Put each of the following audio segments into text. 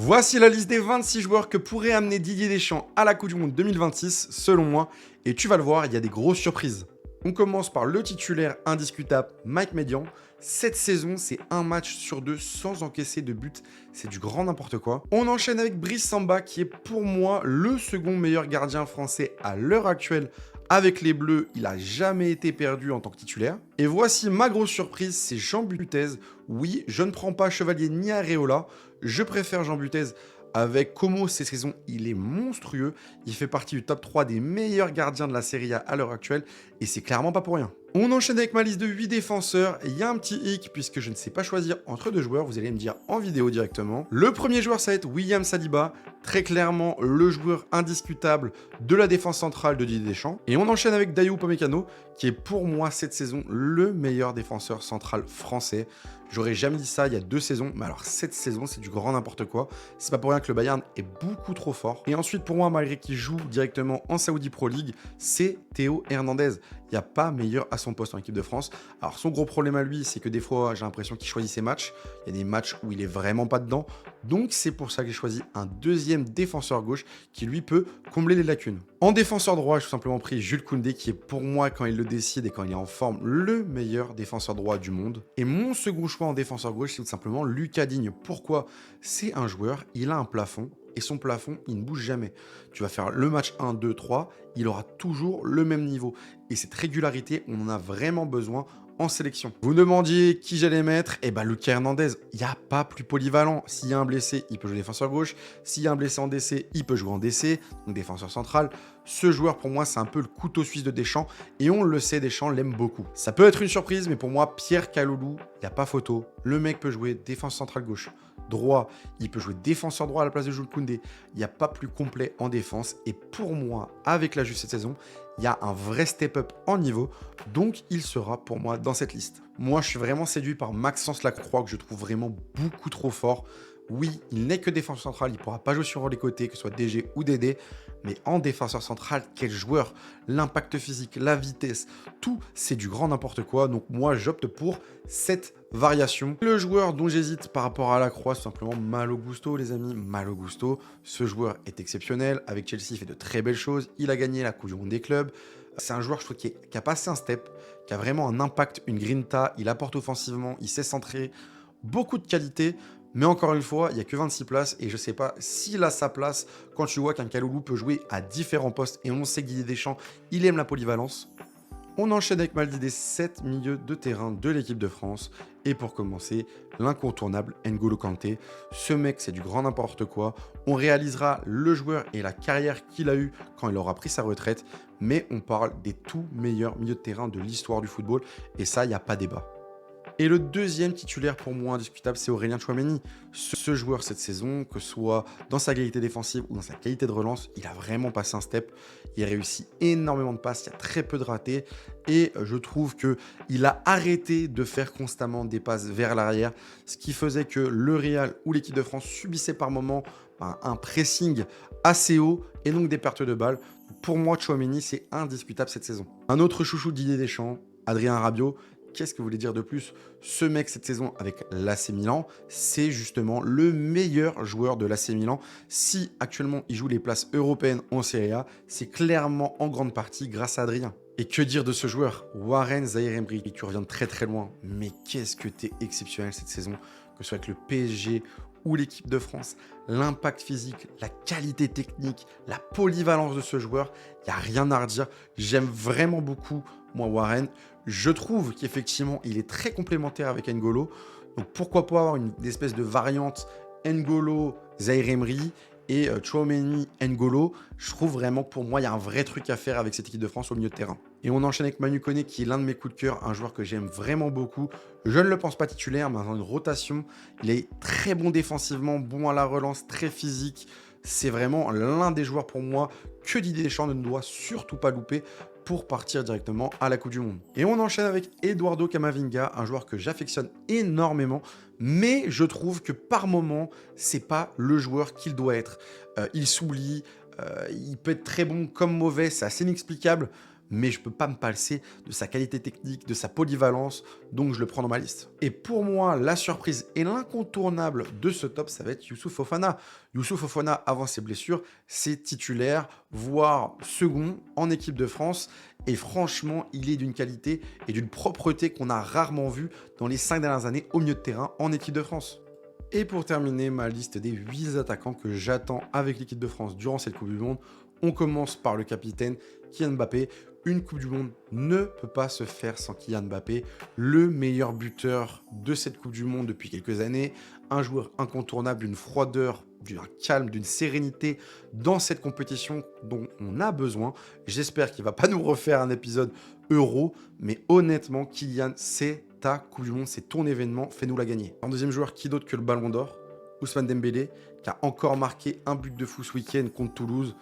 Voici la liste des 26 joueurs que pourrait amener Didier Deschamps à la Coupe du Monde 2026, selon moi. Et tu vas le voir, il y a des grosses surprises. On commence par le titulaire indiscutable, Mike Maignan. Cette saison, c'est un match sur deux sans encaisser de but. C'est du grand n'importe quoi. On enchaîne avec Brice Samba, qui est pour moi le second meilleur gardien français à l'heure actuelle. Avec les Bleus, il n'a jamais été perdu en tant que titulaire. Et voici ma grosse surprise, c'est Jean Butez. Oui, je ne prends pas Chevalier ni Areola. Je préfère Jean Butez. Avec Como, cette saison, il est monstrueux. Il fait partie du top 3 des meilleurs gardiens de la Serie A à l'heure actuelle. Et c'est clairement pas pour rien. On enchaîne avec ma liste de 8 défenseurs. Il y a un petit hic puisque je ne sais pas choisir entre deux joueurs. Vous allez me dire en vidéo directement. Le premier joueur, ça va être William Saliba. Très clairement, le joueur indiscutable de la défense centrale de Didier Deschamps. Et on enchaîne avec Dayot Upamecano, qui est pour moi cette saison le meilleur défenseur central français. J'aurais jamais dit ça il y a 2 saisons, mais alors cette saison, c'est du grand n'importe quoi. C'est pas pour rien que le Bayern est beaucoup trop fort. Et ensuite, pour moi, malgré qu'il joue directement en Saudi Pro League, c'est Théo Hernandez. Il n'y a pas meilleur à son poste en équipe de France. Alors son gros problème à lui, c'est que des fois, j'ai l'impression qu'il choisit ses matchs. Il y a des matchs où il est vraiment pas dedans. Donc c'est pour ça que j'ai choisi un deuxième défenseur gauche qui lui peut combler les lacunes. En défenseur droit, j'ai tout simplement pris Jules Koundé, qui est pour moi, quand il le décide et quand il est en forme, le meilleur défenseur droit du monde. Et mon second choix en défenseur gauche, c'est tout simplement Lucas Digne. Pourquoi? C'est un joueur, il a un plafond. Et son plafond, il ne bouge jamais. Tu vas faire le match 1, 2, 3, il aura toujours le même niveau. Et cette régularité, on en a vraiment besoin en sélection. Vous me demandiez qui j'allais mettre, et Lucas Hernandez, il n'y a pas plus polyvalent. S'il y a un blessé, il peut jouer défenseur gauche. S'il y a un blessé en DC, il peut jouer en DC, donc défenseur central. Ce joueur, pour moi, c'est un peu le couteau suisse de Deschamps, et on le sait, Deschamps l'aime beaucoup. Ça peut être une surprise, mais pour moi, Pierre Kaloulou, il n'y a pas photo. Le mec peut jouer défense centrale gauche. Droit, il peut jouer défenseur droit à la place de Jules Koundé. Il n'y a pas plus complet en défense. Et pour moi, avec la Juve cette saison, il y a un vrai step-up en niveau. Donc, il sera pour moi dans cette liste. Moi, je suis vraiment séduit par Maxence Lacroix, que je trouve vraiment beaucoup trop fort. Oui, il n'est que défenseur central, il ne pourra pas jouer sur les côtés, que ce soit DG ou DD, mais en défenseur central, quel joueur! L'impact physique, la vitesse, tout, c'est du grand n'importe quoi. Donc moi, j'opte pour cette variation. Le joueur dont j'hésite par rapport à Lacroix, c'est simplement Malo Gusto, les amis. Malo Gusto, ce joueur est exceptionnel. Avec Chelsea, il fait de très belles choses. Il a gagné la Coupe du Monde des clubs. C'est un joueur, je trouve, qui a passé un step, qui a vraiment un impact, une grinta. Il apporte offensivement, il sait centrer, beaucoup de qualité. Mais encore une fois, il n'y a que 26 places et je ne sais pas s'il a sa place quand tu vois qu'un Kaloulou peut jouer à différents postes et on sait que Didier Deschamps, il aime la polyvalence. On enchaîne avec Maldi des 7 milieux de terrain de l'équipe de France. Et pour commencer, l'incontournable N'Golo Kanté. Ce mec, c'est du grand n'importe quoi. On réalisera le joueur et la carrière qu'il a eue quand il aura pris sa retraite. Mais on parle des tout meilleurs milieux de terrain de l'histoire du football. Et ça, il n'y a pas débat. Et le deuxième titulaire pour moi indiscutable, c'est Aurélien Tchouaméni. Ce joueur cette saison, que ce soit dans sa qualité défensive ou dans sa qualité de relance, il a vraiment passé un step. Il réussit énormément de passes, il y a très peu de ratés. Et je trouve qu'il a arrêté de faire constamment des passes vers l'arrière, ce qui faisait que le Real ou l'équipe de France subissait par moments un pressing assez haut et donc des pertes de balles. Pour moi, Tchouaméni, c'est indiscutable cette saison. Un autre chouchou de Didier Deschamps, Adrien Rabiot. Qu'est-ce que vous voulez dire de plus? Ce mec, cette saison, avec l'AC Milan, c'est justement le meilleur joueur de l'AC Milan. Si actuellement, il joue les places européennes en Serie A, c'est clairement en grande partie grâce à Adrien. Et que dire de ce joueur? Warren Zaïre-Emery, tu reviens de très très loin, mais qu'est-ce que t'es exceptionnel cette saison, que ce soit avec le PSG ou l'équipe de France. L'impact physique, la qualité technique, la polyvalence de ce joueur, il n'y a rien à redire. J'aime vraiment beaucoup, moi, Warren. Je trouve qu'effectivement, il est très complémentaire avec N'Golo. Donc, pourquoi pas avoir une espèce de variante N'Golo, Zaïre-Emery et Tchouaméni, N'Golo. Je trouve vraiment que pour moi, il y a un vrai truc à faire avec cette équipe de France au milieu de terrain. Et on enchaîne avec Manu Koné, qui est l'un de mes coups de cœur, un joueur que j'aime vraiment beaucoup. Je ne le pense pas titulaire, mais dans une rotation, il est très bon défensivement, bon à la relance, très physique. C'est vraiment l'un des joueurs pour moi que Didier Deschamps ne doit surtout pas louper pour partir directement à la Coupe du Monde. Et on enchaîne avec Eduardo Camavinga, un joueur que j'affectionne énormément, mais je trouve que par moment, c'est pas le joueur qu'il doit être. Il s'oublie, il peut être très bon comme mauvais, c'est assez inexplicable. mais je peux pas me passer de sa qualité technique, de sa polyvalence, donc je le prends dans ma liste. Et pour moi, la surprise et l'incontournable de ce top, ça va être Youssouf Fofana. Youssouf Fofana, avant ses blessures, c'est titulaire, voire second en équipe de France. Et franchement, il est d'une qualité et d'une propreté qu'on a rarement vu dans les 5 dernières années au milieu de terrain en équipe de France. Et pour terminer ma liste des 8 attaquants que j'attends avec l'équipe de France durant cette Coupe du Monde, on commence par le capitaine Kylian Mbappé. Une Coupe du Monde ne peut pas se faire sans Kylian Mbappé, le meilleur buteur de cette Coupe du Monde depuis quelques années, un joueur incontournable, d'une froideur, d'un calme, d'une sérénité dans cette compétition dont on a besoin. J'espère qu'il ne va pas nous refaire un épisode Euro, mais honnêtement, Kylian, c'est ta Coupe du Monde, c'est ton événement, fais-nous la gagner. Un deuxième joueur, qui d'autre que le Ballon d'Or, Ousmane Dembélé, qui a encore marqué un but de fou ce week-end contre Toulouse.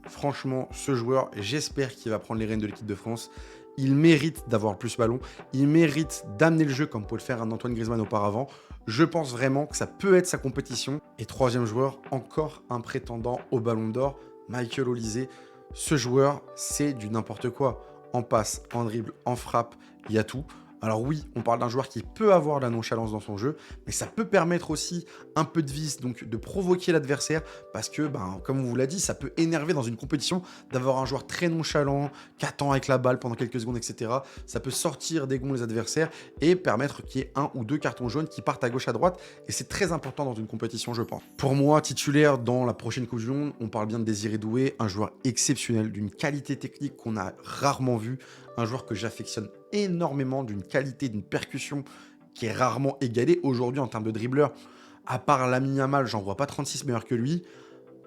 Franchement, ce joueur, j'espère qu'il va prendre les rênes de l'équipe de France. Il mérite d'avoir plus ballon. Il mérite d'amener le jeu comme peut le faire un Antoine Griezmann auparavant. Je pense vraiment que ça peut être sa compétition. Et troisième joueur, encore un prétendant au Ballon d'Or, Michael Olise. Ce joueur, c'est du n'importe quoi. En passe, en dribble, en frappe, il y a tout. Alors oui, on parle d'un joueur qui peut avoir de la nonchalance dans son jeu, mais ça peut permettre aussi un peu de vice, donc de provoquer l'adversaire, parce que, comme on vous l'a dit, ça peut énerver dans une compétition d'avoir un joueur très nonchalant, qui attend avec la balle pendant quelques secondes, etc. Ça peut sortir des gonds les adversaires et permettre qu'il y ait 1 ou 2 cartons jaunes qui partent à gauche, à droite, et c'est très important dans une compétition, je pense. Pour moi, titulaire dans la prochaine Coupe du Monde, on parle bien de Désiré Doué, un joueur exceptionnel, d'une qualité technique qu'on a rarement vue, un joueur que j'affectionne énormément, d'une qualité, d'une percussion qui est rarement égalée aujourd'hui en termes de dribbleur. À part Lamine Yamal, j'en vois pas 36 meilleurs que lui.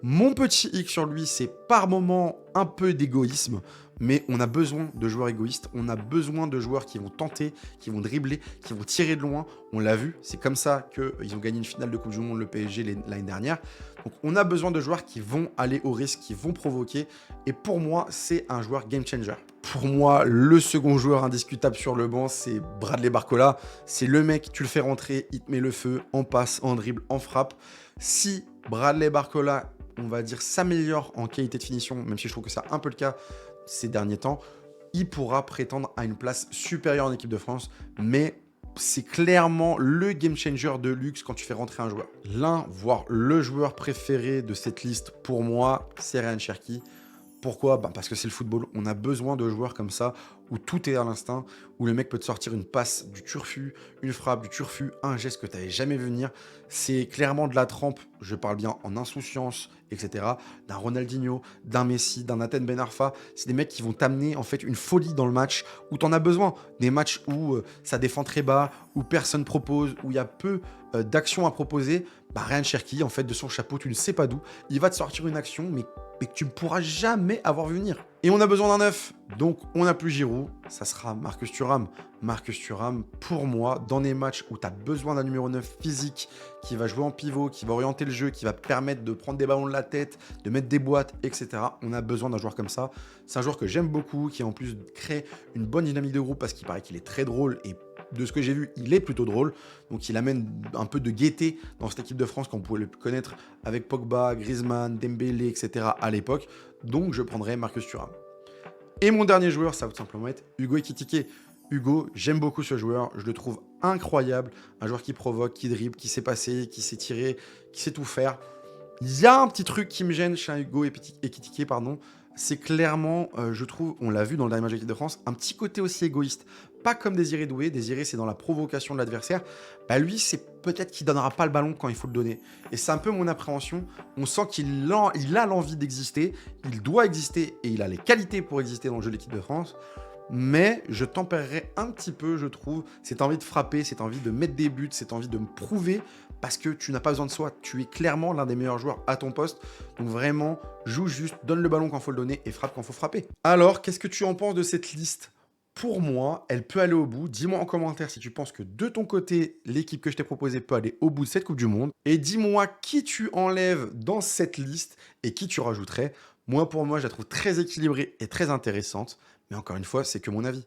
Mon petit hic sur lui, c'est par moments un peu d'égoïsme, mais on a besoin de joueurs égoïstes, on a besoin de joueurs qui vont tenter, qui vont dribbler, qui vont tirer de loin. On l'a vu, c'est comme ça qu'ils ont gagné une finale de Coupe du Monde, le PSG, l'année dernière. Donc on a besoin de joueurs qui vont aller au risque, qui vont provoquer, et pour moi, c'est un joueur game changer. Pour moi, le second joueur indiscutable sur le banc, c'est Bradley Barcola. C'est le mec, tu le fais rentrer, il te met le feu, en passe, en dribble, en frappe. Si Bradley Barcola, on va dire, s'améliore en qualité de finition, même si je trouve que c'est un peu le cas ces derniers temps, il pourra prétendre à une place supérieure en équipe de France, mais c'est clairement le game changer de luxe quand tu fais rentrer un joueur. L'un, voire le joueur préféré de cette liste, pour moi, c'est Ryan Cherki. Pourquoi ? Parce que c'est le football. On a besoin de joueurs comme ça, où tout est à l'instinct, où le mec peut te sortir une passe du turfu, une frappe du turfu, un geste que tu n'avais jamais vu venir. C'est clairement de la trempe, je parle bien en insouciance, etc. D'un Ronaldinho, d'un Messi, d'un Nathan Ben Arfa. C'est des mecs qui vont t'amener en fait une folie dans le match, où tu en as besoin. Des matchs où ça défend très bas, où personne propose, où il y a peu d'actions à proposer. Ryan Cherki, en fait, de son chapeau, tu ne sais pas d'où, il va te sortir une action, mais que tu ne pourras jamais avoir vu venir. Et on a besoin d'un neuf, donc on n'a plus Giroud, ça sera Marcus Thuram. Marcus Thuram, pour moi, dans les matchs où tu as besoin d'un numéro 9 physique, qui va jouer en pivot, qui va orienter le jeu, qui va te permettre de prendre des ballons de la tête, de mettre des boîtes, etc. On a besoin d'un joueur comme ça. C'est un joueur que j'aime beaucoup, qui en plus crée une bonne dynamique de groupe, parce qu'il paraît qu'il est très drôle, et de ce que j'ai vu, il est plutôt drôle. Donc il amène un peu de gaieté dans cette équipe de France, qu'on pouvait le connaître avec Pogba, Griezmann, Dembélé, etc. à l'époque. Donc je prendrai Marcus Thuram. Et mon dernier joueur, ça va tout simplement être Hugo Ekitike. Hugo, j'aime beaucoup ce joueur, je le trouve incroyable. Un joueur qui provoque, qui dribble, qui sait passer, qui sait tirer, qui sait tout faire. Il y a un petit truc qui me gêne chez Hugo Ekitike, c'est clairement, je trouve, on l'a vu dans le dernier match de l'équipe de France, un petit côté aussi égoïste. Pas comme Désiré Doué. Désiré, c'est dans la provocation de l'adversaire. Lui, c'est peut-être qu'il donnera pas le ballon quand il faut le donner. Et c'est un peu mon appréhension. On sent qu'il a l'envie d'exister, il doit exister et il a les qualités pour exister dans le jeu de l'équipe de France. Mais je tempérerai un petit peu, je trouve, cette envie de frapper, cette envie de mettre des buts, cette envie de me prouver, parce que tu n'as pas besoin de soi. Tu es clairement l'un des meilleurs joueurs à ton poste. Donc vraiment, joue juste, donne le ballon quand il faut le donner et frappe quand il faut frapper. Alors, qu'est-ce que tu en penses de cette liste ? Pour moi, elle peut aller au bout. Dis-moi en commentaire si tu penses que de ton côté, l'équipe que je t'ai proposée peut aller au bout de cette Coupe du Monde. Et dis-moi qui tu enlèves dans cette liste et qui tu rajouterais. Moi, pour moi, je la trouve très équilibrée et très intéressante. Mais encore une fois, c'est que mon avis.